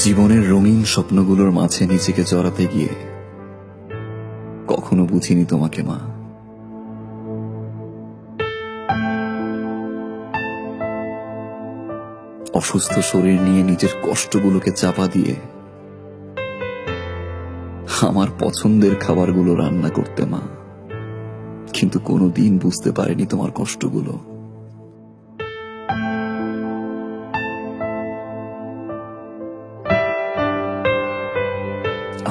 জীবনের রঙিন স্বপ্নগুলোর মাঝে নিজেকে জড়াতে গিয়ে কখনো বুঝিনি তোমাকে মা। অসুস্থ শরীর নিয়ে নিজের কষ্টগুলোকে চাপা দিয়ে আমার পছন্দের খাবারগুলো রান্না করতে মা, কিন্তু কোনোদিন বুঝতে পারিনি তোমার কষ্টগুলো।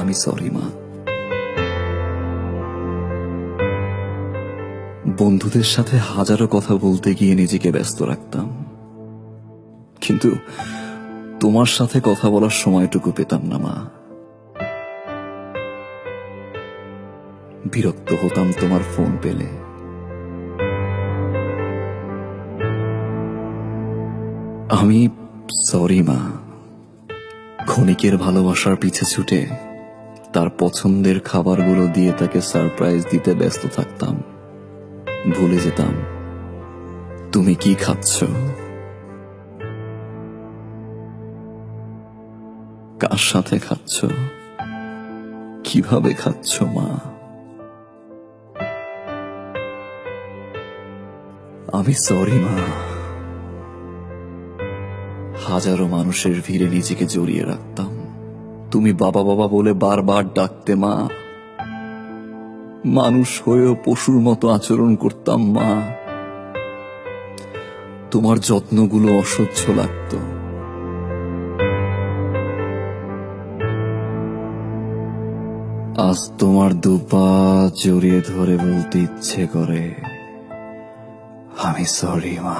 আমি সরি মা। বন্ধুদের সাথে হাজারো কথা বলতে গিয়ে নিজেকে ব্যস্ত রাখতাম, কিন্তু তোমার সাথে কথা বলার সময়টুকু পেতাম না মা। বিরক্ত হতাম তোমার ফোন পেলে। আমি সরি মা। ক্ষণিকের ভালোবাসার পিছে ছুটে তার পছন্দের খাবারগুলো দিয়ে তাকে সারপ্রাইজ দিতে ব্যস্ত থাকতাম। ভুলে যেতাম তুমি কি খাচ্ছ, কার সাথে খাচ্ছ, কিভাবে খাচ্ছ মা। আমি সরি মা। হাজারো মানুষের ভিড়ে নিজেকে জড়িয়ে রাখতাম। তুমি বাবা বাবা বলে বারবার ডাকতে মা। মানুষ হয়েও পশুর মতো আচরণ করতাম মা। তোমার যত্নগুলো অসহ্য লাগতো। আজ তোমার দুপা জড়িয়ে ধরে বলতে ইচ্ছে করে আমি সরি মা।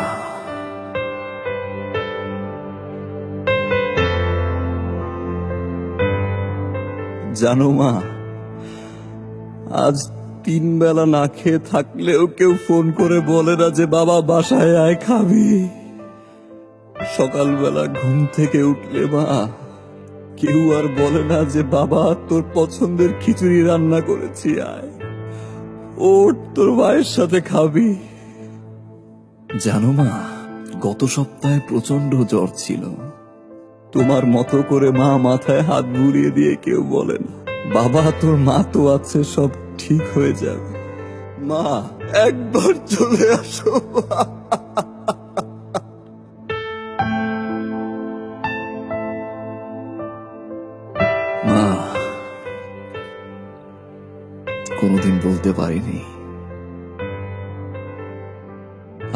জানো মা, আজ 3 বেলা না খেয়ে থাকলেও কেউ ফোন করে বলে না যে বাবা বাসায় আয় খাবি। সকালবেলা ঘুম থেকে উঠলে মা কেউ আর বলে না যে বাবা তোর পছন্দের খিচুড়ি রান্না করেছি, আয় ওঠ তোর মায়ের সাথে খাবি। জানো মা, গত সপ্তাহে প্রচন্ড জ্বর ছিল। তোমার মতো করে মা মাথায় হাত বুলিয়ে দিয়ে কেউ বলে না বাবা তোর মা তো আছে, সব ঠিক হয়ে যাবে। মা একবার চলে আসো। মা কোনোদিন বলতে পারিনি,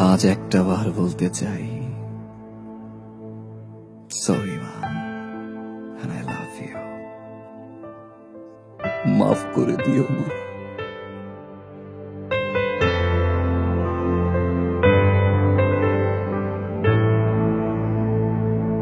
আজ একটা বার বলতে চাই সরি মা, and I love you। মাফ করে দিও মা।